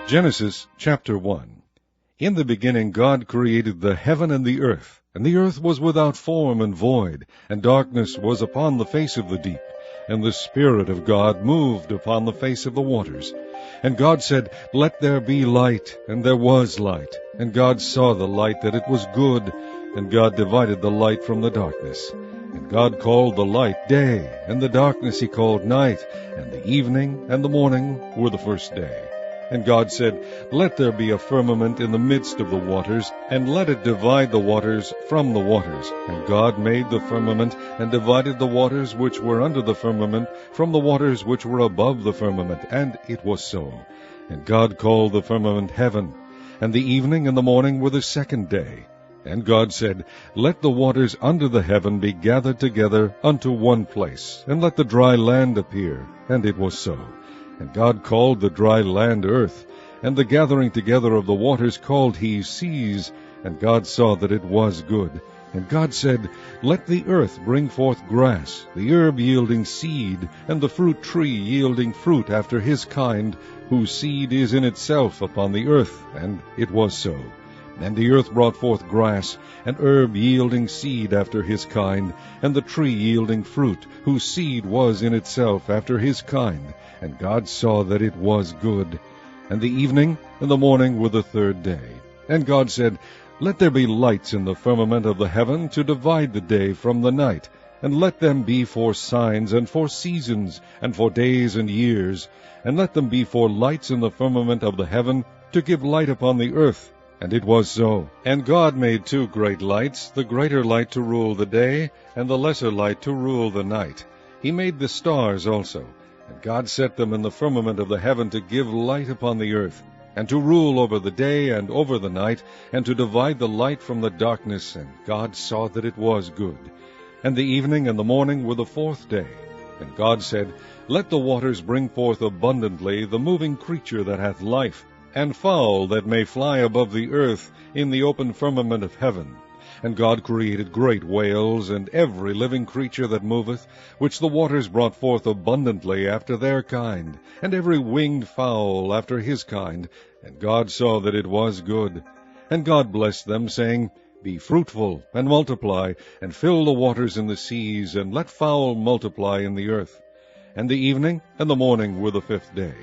Genesis chapter 1. In the beginning God created the heaven and the earth was without form and void, and darkness was upon the face of the deep, and the Spirit of God moved upon the face of the waters. And God said, Let there be light, and there was light. And God saw the light that it was good, and God divided the light from the darkness. And God called the light day, and the darkness he called night, and the evening and the morning were the first day. And God said, Let there be a firmament in the midst of the waters, and let it divide the waters from the waters. And God made the firmament, and divided the waters which were under the firmament from the waters which were above the firmament. And it was so. And God called the firmament heaven. And the evening and the morning were the second day. And God said, Let the waters under the heaven be gathered together unto one place, and let the dry land appear. And it was so. And God called the dry land earth, and the gathering together of the waters called he seas. And God saw that it was good. And God said, Let the earth bring forth grass, the herb yielding seed, and the fruit tree yielding fruit after his kind, whose seed is in itself upon the earth. And it was so. And the earth brought forth grass, and herb yielding seed after his kind, and the tree yielding fruit, whose seed was in itself after his kind. And God saw that it was good. And the evening and the morning were the third day. And God said, Let there be lights in the firmament of the heaven to divide the day from the night, and let them be for signs, and for seasons, and for days and years, and let them be for lights in the firmament of the heaven to give light upon the earth. And it was so. And God made two great lights, the greater light to rule the day, and the lesser light to rule the night. He made the stars also. And God set them in the firmament of the heaven to give light upon the earth, and to rule over the day and over the night, and to divide the light from the darkness. And God saw that it was good. And the evening and the morning were the fourth day. And God said, Let the waters bring forth abundantly the moving creature that hath life, and fowl that may fly above the earth in the open firmament of heaven. And God created great whales, and every living creature that moveth, which the waters brought forth abundantly after their kind, and every winged fowl after his kind. And God saw that it was good. And God blessed them, saying, Be fruitful, and multiply, and fill the waters in the seas, and let fowl multiply in the earth. And the evening and the morning were the fifth day.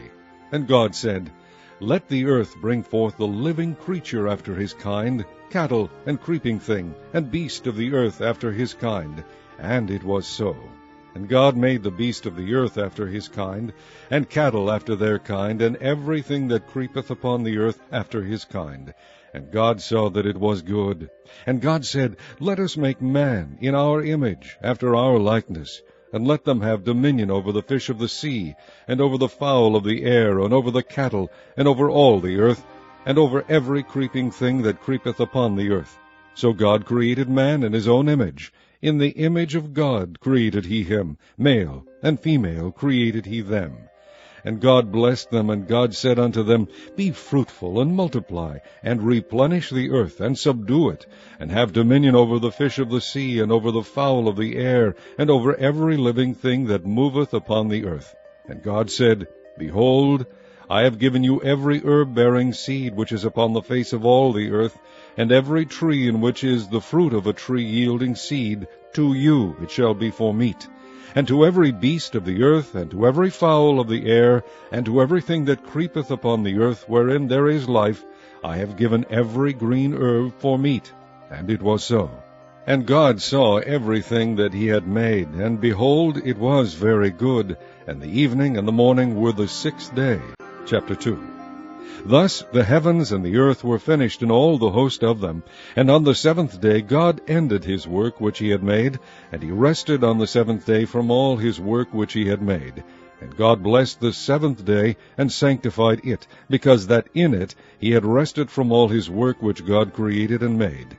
And God said, Let the earth bring forth the living creature after his kind, cattle, and creeping thing, and beast of the earth after his kind. And it was so. And God made the beast of the earth after his kind, and cattle after their kind, and everything that creepeth upon the earth after his kind. And God saw that it was good. And God said, Let us make man in our image, after our likeness, and let them have dominion over the fish of the sea, and over the fowl of the air, and over the cattle, and over all the earth, and over every creeping thing that creepeth upon the earth. So God created man in his own image. In the image of God created he him, male and female created he them. And God blessed them, and God said unto them, Be fruitful, and multiply, and replenish the earth, and subdue it, and have dominion over the fish of the sea, and over the fowl of the air, and over every living thing that moveth upon the earth. And God said, Behold, I have given you every herb-bearing seed which is upon the face of all the earth, and every tree in which is the fruit of a tree yielding seed, to you it shall be for meat. And to every beast of the earth, and to every fowl of the air, and to everything that creepeth upon the earth wherein there is life, I have given every green herb for meat. And it was so. And God saw everything that he had made, and behold, it was very good. And the evening and the morning were the sixth day. Chapter 2. Thus the heavens and the earth were finished, and all the host of them. And on the seventh day God ended his work which he had made, and he rested on the seventh day from all his work which he had made. And God blessed the seventh day, and sanctified it, because that in it he had rested from all his work which God created and made.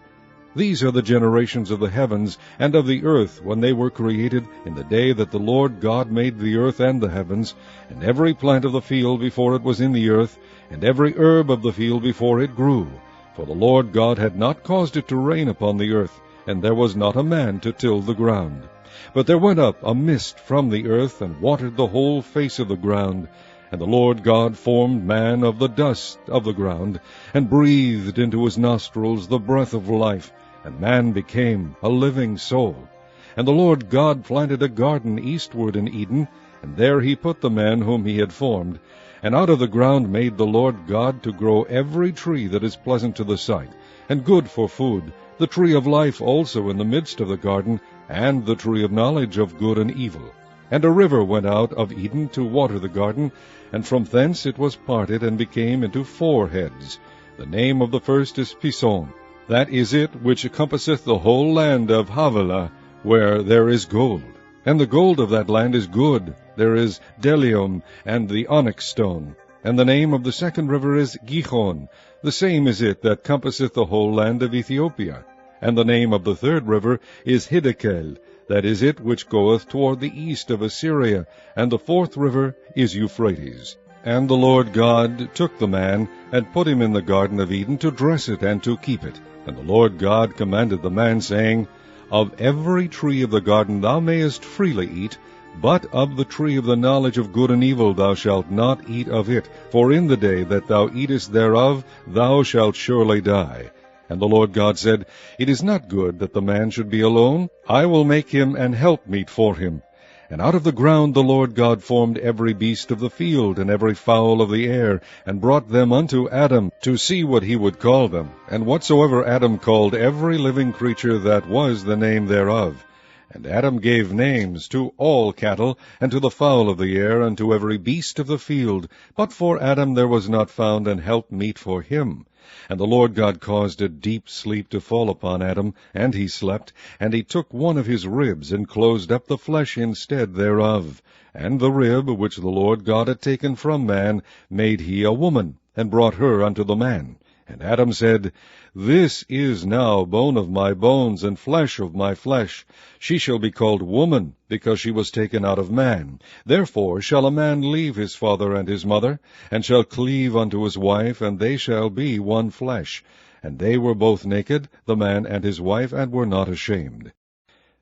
These are the generations of the heavens and of the earth when they were created, in the day that the Lord God made the earth and the heavens, and every plant of the field before it was in the earth, and every herb of the field before it grew. For the Lord God had not caused it to rain upon the earth, and there was not a man to till the ground. But there went up a mist from the earth, and watered the whole face of the ground. And the Lord God formed man of the dust of the ground, and breathed into his nostrils the breath of life, and man became a living soul. And the Lord God planted a garden eastward in Eden, and there he put the man whom he had formed. And out of the ground made the Lord God to grow every tree that is pleasant to the sight, and good for food, the tree of life also in the midst of the garden, and the tree of knowledge of good and evil. And a river went out of Eden to water the garden, and from thence it was parted, and became into 4 heads. The name of the first is Pison. That is it which compasseth the whole land of Havilah, where there is gold. And the gold of that land is good. There is bdellium, and the onyx stone. And the name of the second river is Gihon. The same is it that compasseth the whole land of Ethiopia. And the name of the third river is Hiddekel. That is it which goeth toward the east of Assyria. And the fourth river is Euphrates. And the Lord God took the man, and put him in the garden of Eden to dress it and to keep it. And the Lord God commanded the man, saying, Of every tree of the garden thou mayest freely eat, but of the tree of the knowledge of good and evil thou shalt not eat of it, for in the day that thou eatest thereof thou shalt surely die. And the Lord God said, It is not good that the man should be alone. I will make him an helpmeet for him. And out of the ground the Lord God formed every beast of the field, and every fowl of the air, and brought them unto Adam, to see what he would call them. And whatsoever Adam called every living creature, that was the name thereof. And Adam gave names to all cattle, and to the fowl of the air, and to every beast of the field. But for Adam there was not found an helpmeet for him. And the Lord God caused a deep sleep to fall upon Adam, and he slept. And he took one of his ribs, and closed up the flesh instead thereof. And the rib which the Lord God had taken from man made he a woman, and brought her unto the man. And Adam said, This is now bone of my bones, and flesh of my flesh. She shall be called woman, because she was taken out of man. Therefore shall a man leave his father and his mother, and shall cleave unto his wife, and they shall be one flesh. And they were both naked, the man and his wife, and were not ashamed.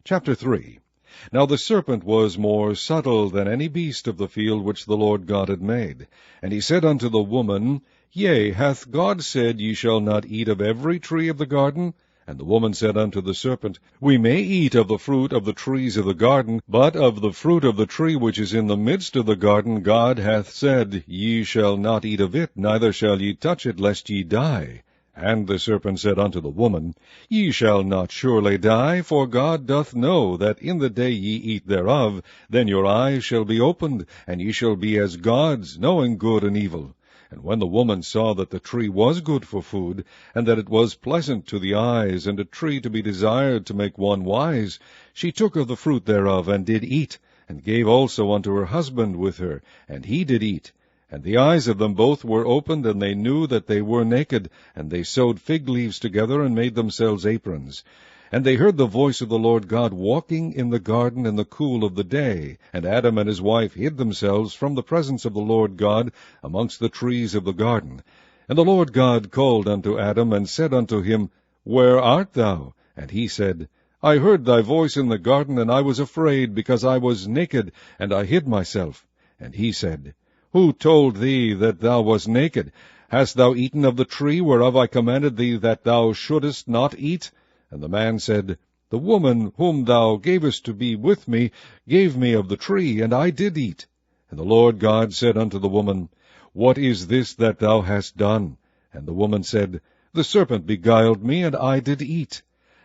Chapter 3. Now the serpent was more subtle than any beast of the field which the Lord God had made. And he said unto the woman, Yea, hath God said, Ye shall not eat of every tree of the garden? And the woman said unto the serpent, We may eat of the fruit of the trees of the garden, but of the fruit of the tree which is in the midst of the garden God hath said, Ye shall not eat of it, neither shall ye touch it, lest ye die. And the serpent said unto the woman, Ye shall not surely die, for God doth know that in the day ye eat thereof, then your eyes shall be opened, and ye shall be as gods, knowing good and evil. And when the woman saw that the tree was good for food, and that it was pleasant to the eyes, and a tree to be desired to make one wise, she took of the fruit thereof, and did eat, and gave also unto her husband with her, and he did eat. And the eyes of them both were opened, and they knew that they were naked, and they sewed fig leaves together, and made themselves aprons. And they heard the voice of the Lord God walking in the garden in the cool of the day. And Adam and his wife hid themselves from the presence of the Lord God amongst the trees of the garden. And the Lord God called unto Adam, and said unto him, Where art thou? And he said, I heard thy voice in the garden, and I was afraid, because I was naked, and I hid myself. And he said, Who told thee that thou wast naked? Hast thou eaten of the tree whereof I commanded thee that thou shouldest not eat? And the man said, The woman whom thou gavest to be with me gave me of the tree, and I did eat. And the Lord God said unto the woman, What is this that thou hast done? And the woman said, The serpent beguiled me, and I did eat.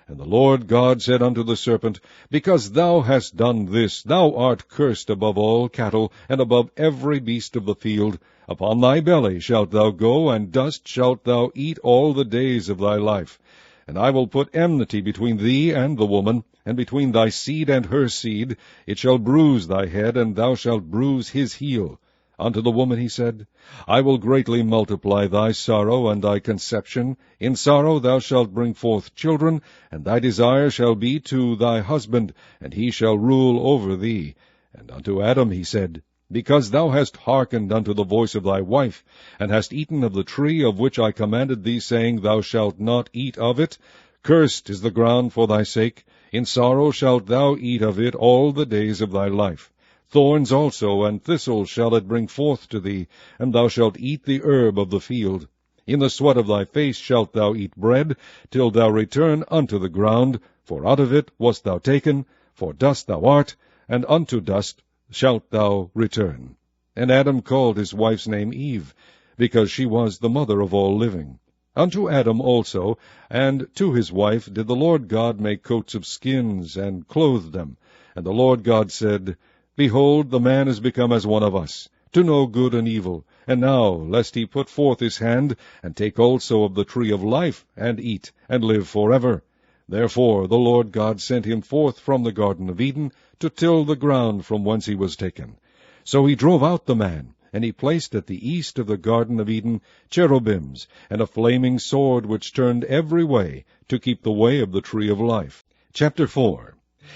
And the Lord God said unto the serpent, Because thou hast done this, thou art cursed above all cattle, and above every beast of the field. Upon thy belly shalt thou go, and dust shalt thou eat all the days of thy life. And I will put enmity between thee and the woman, and between thy seed and her seed. It shall bruise thy head, and thou shalt bruise his heel. Unto the woman he said, I will greatly multiply thy sorrow and thy conception. In sorrow thou shalt bring forth children, and thy desire shall be to thy husband, and he shall rule over thee. And unto Adam he said, Because thou hast hearkened unto the voice of thy wife, and hast eaten of the tree of which I commanded thee, saying, Thou shalt not eat of it, cursed is the ground for thy sake. In sorrow shalt thou eat of it all the days of thy life. Thorns also and thistles shall it bring forth to thee, and thou shalt eat the herb of the field. In the sweat of thy face shalt thou eat bread, till thou return unto the ground, for out of it wast thou taken, for dust thou art, and unto dust shalt thou return. And Adam called his wife's name Eve, because she was the mother of all living. Unto Adam also, and to his wife, did the Lord God make coats of skins, and clothe them. And the Lord God said, Behold, the man is become as one of us, to know good and evil. And now, lest he put forth his hand, and take also of the tree of life, and eat, and live forever. Therefore the Lord God sent him forth from the Garden of Eden, to till the ground from whence he was taken. So he drove out the man, and he placed at the east of the Garden of Eden cherubims, and a flaming sword which turned every way, to keep the way of the tree of life. Chapter 4.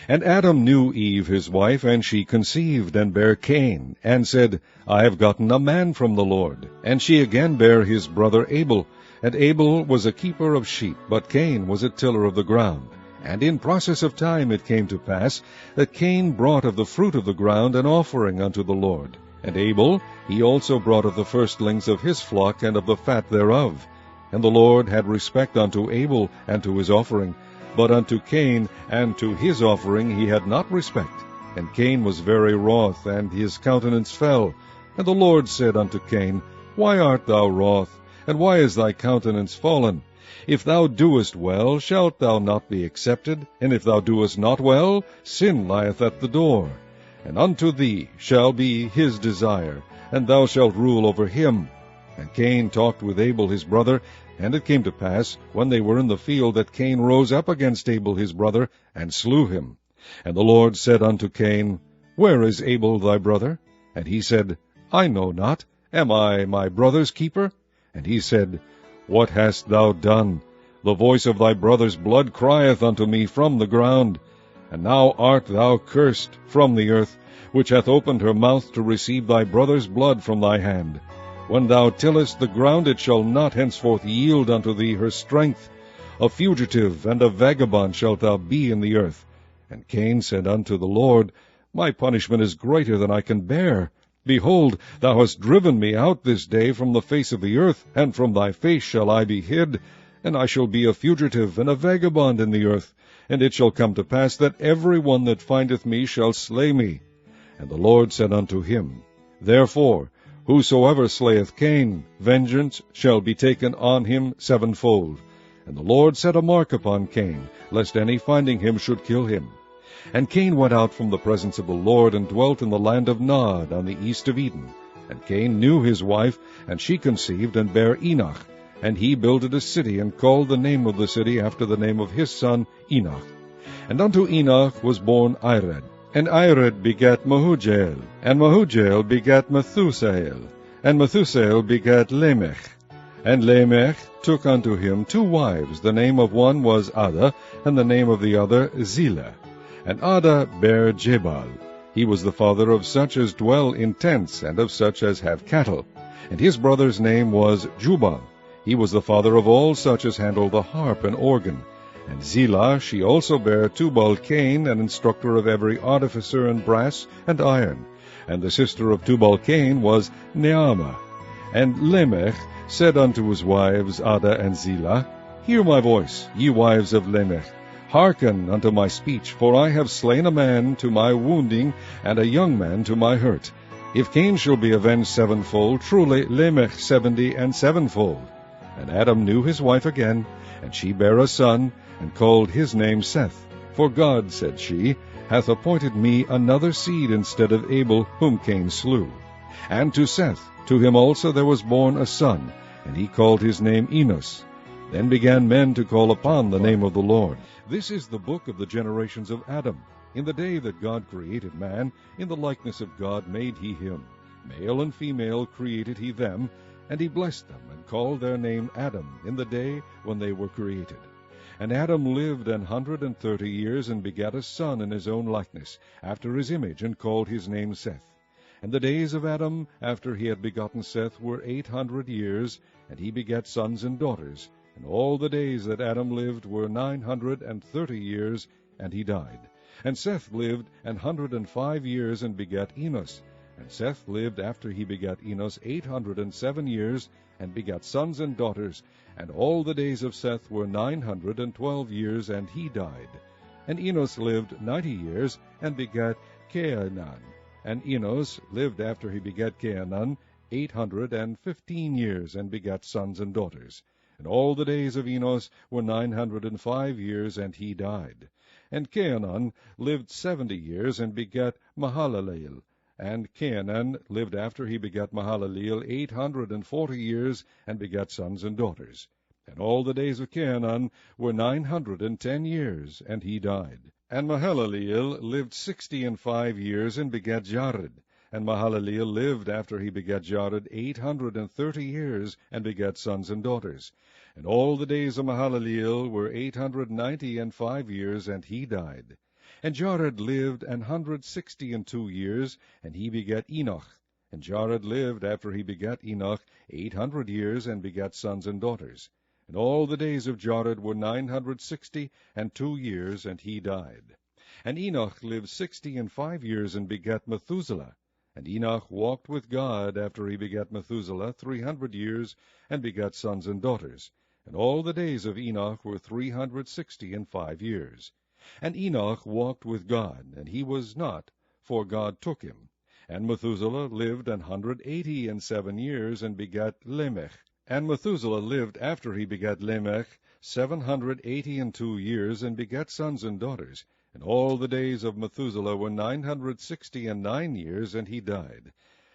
And Adam knew Eve his wife, and she conceived, and bare Cain, and said, I have gotten a man from the Lord. And she again bare his brother Abel. And Abel was a keeper of sheep, but Cain was a tiller of the ground. And in process of time it came to pass, that Cain brought of the fruit of the ground an offering unto the Lord. And Abel, he also brought of the firstlings of his flock, and of the fat thereof. And the Lord had respect unto Abel, and to his offering, but unto Cain and to his offering he had not respect. And Cain was very wroth, and his countenance fell. And the Lord said unto Cain, Why art thou wroth, and why is thy countenance fallen? If thou doest well, shalt thou not be accepted? And if thou doest not well, sin lieth at the door. And unto thee shall be his desire, and thou shalt rule over him. And Cain talked with Abel his brother, and it came to pass, when they were in the field, that Cain rose up against Abel his brother, and slew him. And the Lord said unto Cain, Where is Abel thy brother? And he said, I know not. Am I my brother's keeper? And he said, What hast thou done? The voice of thy brother's blood crieth unto me from the ground. And now art thou cursed from the earth, which hath opened her mouth to receive thy brother's blood from thy hand. When thou tillest the ground, it shall not henceforth yield unto thee her strength. A fugitive and a vagabond shalt thou be in the earth. And Cain said unto the Lord, My punishment is greater than I can bear. Behold, thou hast driven me out this day from the face of the earth, and from thy face shall I be hid. And I shall be a fugitive and a vagabond in the earth. And it shall come to pass that every one that findeth me shall slay me. And the Lord said unto him, Therefore, whosoever slayeth Cain, vengeance shall be taken on him sevenfold. And the Lord set a mark upon Cain, lest any finding him should kill him. And Cain went out from the presence of the Lord, and dwelt in the land of Nod, on the east of Eden. And Cain knew his wife, and she conceived, and bare Enoch. And he builded a city, and called the name of the city after the name of his son Enoch. And unto Enoch was born Ired. And Ired begat Mehujael, and Mehujael begat Methusael, and Methusael begat Lamech. And Lamech took unto him 2 wives. The name of one was Ada, and the name of the other Zillah. And Ada bare Jabal. He was the father of such as dwell in tents, and of such as have cattle. And his brother's name was Jubal. He was the father of all such as handle the harp and organ. And Zillah, she also bare Tubal-Cain, an instructor of every artificer in brass and iron. And the sister of Tubal-Cain was Naamah. And Lamech said unto his wives Ada and Zillah, Hear my voice, ye wives of Lamech. Hearken unto my speech, for I have slain a man to my wounding, and a young man to my hurt. If Cain shall be avenged sevenfold, truly Lamech 70 and sevenfold. And Adam knew his wife again, and she bare a son, and called his name Seth. For God, said she, hath appointed me another seed instead of Abel, whom Cain slew. And to Seth, to him also there was born a son, and he called his name Enos. Then began men to call upon the name of the Lord. This is the book of the generations of Adam. In the day that God created man, in the likeness of God made he him. Male and female created he them, and he blessed them, and called their name Adam, in the day when they were created. And Adam lived 130 years, and begat a son in his own likeness, after his image, and called his name Seth. And the days of Adam, after he had begotten Seth, were 800 years, and he begat sons and daughters. And all the days that Adam lived were 930 years, and he died. And Seth lived 105 years, and begat Enos. And Seth lived after he begat Enos 807 years, and begat sons and daughters. And all the days of Seth were 912 years, and he died. And Enos lived 90 years, and begat Cainan. And Enos lived after he begat Cainan 815 years, and begat sons and daughters. And all the days of Enos were 905 years, and he died. And Cainan lived 70 years, and begat Mahalaleel. And Cainan lived after he begat Mahalaleel 840 years, and begat sons and daughters. And all the days of Cainan were 910 years, and he died. And Mahalaleel lived 65 years, and begat Jared. And Mahalaleel lived after he begat Jared 830 years, and begat sons and daughters. And all the days of Mahalaleel were 895 years, and he died. And Jared lived 162 years, and he begat Enoch. And Jared lived after he begat Enoch 800 years, and begat sons and daughters. And all the days of Jared were 962 years, and he died. And Enoch lived 65 years, and begat Methuselah. And Enoch walked with God after he begat Methuselah 300 years, and begat sons and daughters. And all the days of Enoch were 365 years. And Enoch walked with God, and he was not, for God took him. And Methuselah lived 187 years, and begat Lamech. And Methuselah lived after he begat Lamech 782 years, and begat sons and daughters. And all the days of Methuselah were 969 years, and he died.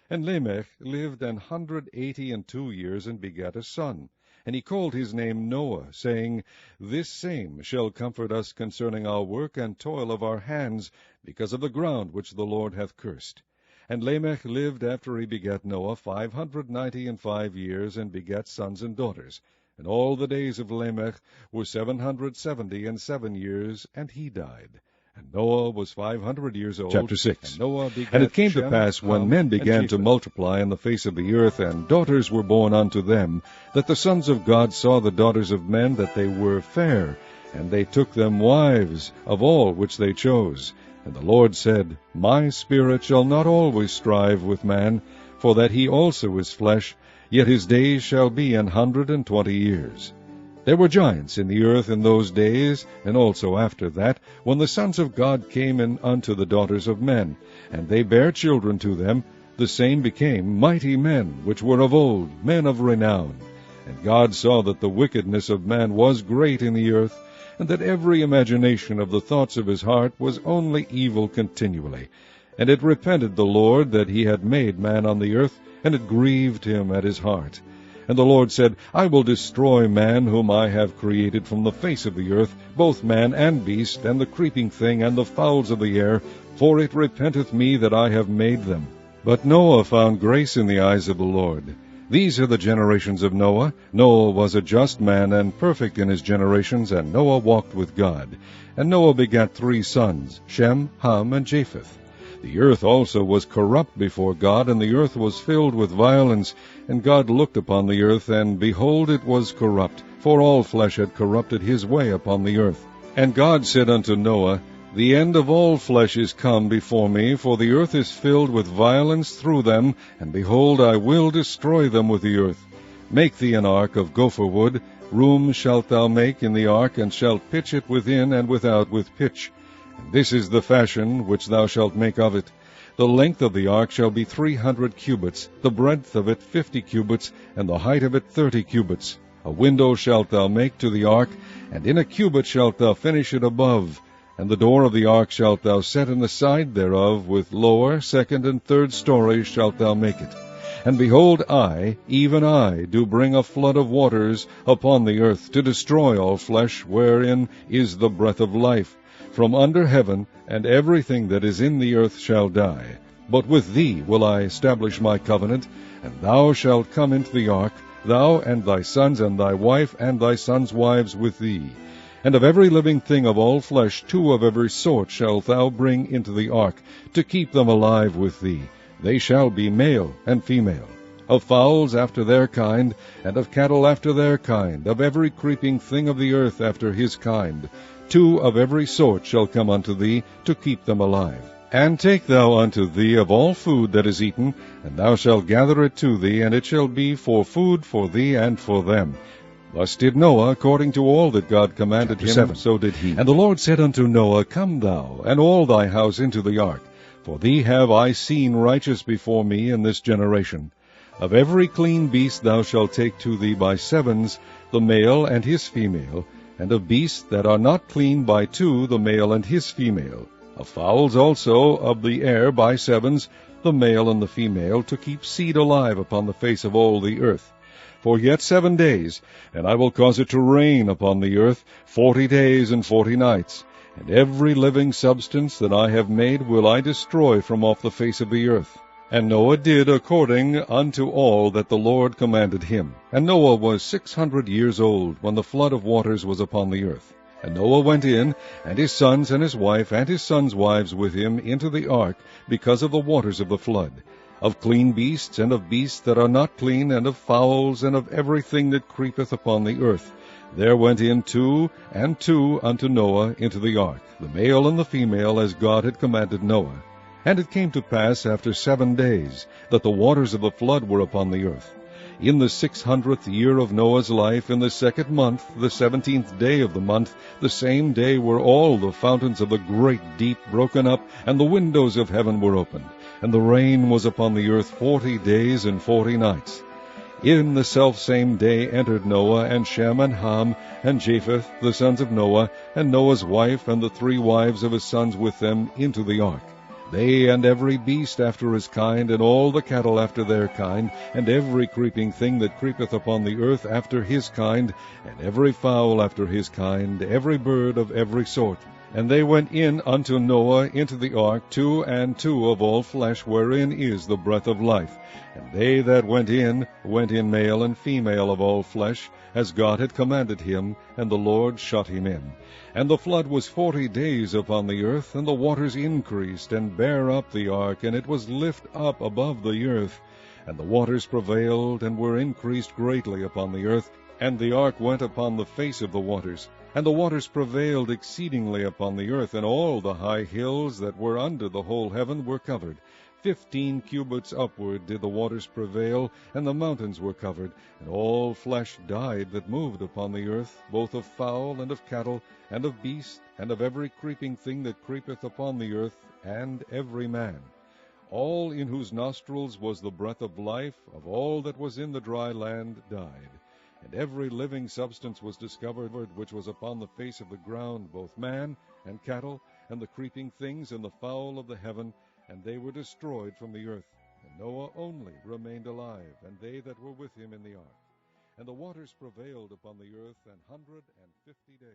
And Lamech lived 182 years, and begat a son. And he called his name Noah, saying, This same shall comfort us concerning our work and toil of our hands, because of the ground which the Lord hath cursed. And Lamech lived after he begat Noah 595 years, and begat sons and daughters. And all the days of Lamech were 777 years, and he died. And Noah was 500 years old. Chapter 6. And Noah begat And it came to pass, when men began to multiply on the face of the earth, and daughters were born unto them, that the sons of God saw the daughters of men, that they were fair, and they took them wives of all which they chose. And the Lord said, My spirit shall not always strive with man, for that he also is flesh, yet his days shall be 120 years. There were giants in the earth in those days, and also after that, when the sons of God came in unto the daughters of men, and they bare children to them. The same became mighty men, which were of old, men of renown. And God saw that the wickedness of man was great in the earth, and that every imagination of the thoughts of his heart was only evil continually. And it repented the Lord that he had made man on the earth, and it grieved him at his heart. And the Lord said, I will destroy man whom I have created from the face of the earth, both man and beast, and the creeping thing, and the fowls of the air, for it repenteth me that I have made them. But Noah found grace in the eyes of the Lord. These are the generations of Noah. Noah was a just man, and perfect in his generations, and Noah walked with God. And Noah begat 3 sons, Shem, Ham, and Japheth. The earth also was corrupt before God, and the earth was filled with violence. And God looked upon the earth, and behold, it was corrupt, for all flesh had corrupted his way upon the earth. And God said unto Noah, The end of all flesh is come before me, for the earth is filled with violence through them, and behold, I will destroy them with the earth. Make thee an ark of gopher wood. Room shalt thou make in the ark, and shalt pitch it within and without with pitch. And this is the fashion which thou shalt make of it. The length of the ark shall be 300 cubits, the breadth of it 50 cubits, and the height of it 30 cubits. A window shalt thou make to the ark, and in a cubit shalt thou finish it above. And the door of the ark shalt thou set in the side thereof, with lower, second, and third stories shalt thou make it. And behold, I, even I, do bring a flood of waters upon the earth, to destroy all flesh, wherein is the breath of life, from under heaven, and everything that is in the earth shall die. But with thee will I establish my covenant, and thou shalt come into the ark, thou and thy sons and thy wife and thy sons' wives with thee. And of every living thing of all flesh 2 of every sort shalt thou bring into the ark, to keep them alive with thee. They shall be male and female. Of fowls after their kind, and of cattle after their kind, of every creeping thing of the earth after his kind. 2 of every sort shall come unto thee, to keep them alive. And take thou unto thee of all food that is eaten, and thou shalt gather it to thee, and it shall be for food for thee and for them. Thus did Noah, according to all that God commanded him, 7. so did he. And the Lord said unto Noah, Come thou, and all thy house into the ark, for thee have I seen righteous before me in this generation. Of every clean beast thou shalt take to thee by sevens, the male and his female, and of beasts that are not clean by 2, the male and his female. Of fowls also of the air by sevens, the male and the female, to keep seed alive upon the face of all the earth. For yet 7 days, and I will cause it to rain upon the earth 40 days and 40 nights. And every living substance that I have made will I destroy from off the face of the earth. And Noah did according unto all that the Lord commanded him. And Noah was 600 years old when the flood of waters was upon the earth. And Noah went in, and his sons and his wife and his sons' wives with him into the ark, because of the waters of the flood, of clean beasts, and of beasts that are not clean, and of fowls, and of everything that creepeth upon the earth. There went in 2 and 2 unto Noah into the ark, the male and the female, as God had commanded Noah. And it came to pass after 7 days, that the waters of the flood were upon the earth. In the 600th year of Noah's life, in the 2nd month, the 17th day of the month, the same day were all the fountains of the great deep broken up, and the windows of heaven were opened, and the rain was upon the earth 40 days and 40 nights. In the selfsame day entered Noah, and Shem, and Ham, and Japheth, the sons of Noah, and Noah's wife, and the 3 wives of his sons with them, into the ark. They and every beast after his kind, and all the cattle after their kind, and every creeping thing that creepeth upon the earth after his kind, and every fowl after his kind, every bird of every sort. And they went in unto Noah into the ark, 2 and 2 of all flesh, wherein is the breath of life. And they that went in male and female of all flesh, as God had commanded him, and the Lord shut him in. And the flood was 40 days upon the earth, and the waters increased, and bare up the ark, and it was lift up above the earth. And the waters prevailed, and were increased greatly upon the earth, and the ark went upon the face of the waters. And the waters prevailed exceedingly upon the earth, and all the high hills that were under the whole heaven were covered. 15 cubits upward did the waters prevail, and the mountains were covered, and all flesh died that moved upon the earth, both of fowl and of cattle, and of beast, and of every creeping thing that creepeth upon the earth, and every man. All in whose nostrils was the breath of life, of all that was in the dry land, died. And every living substance was discovered which was upon the face of the ground, both man and cattle, and the creeping things, and the fowl of the heaven, and they were destroyed from the earth. And Noah only remained alive, and they that were with him in the ark. And the waters prevailed upon the earth 150 days.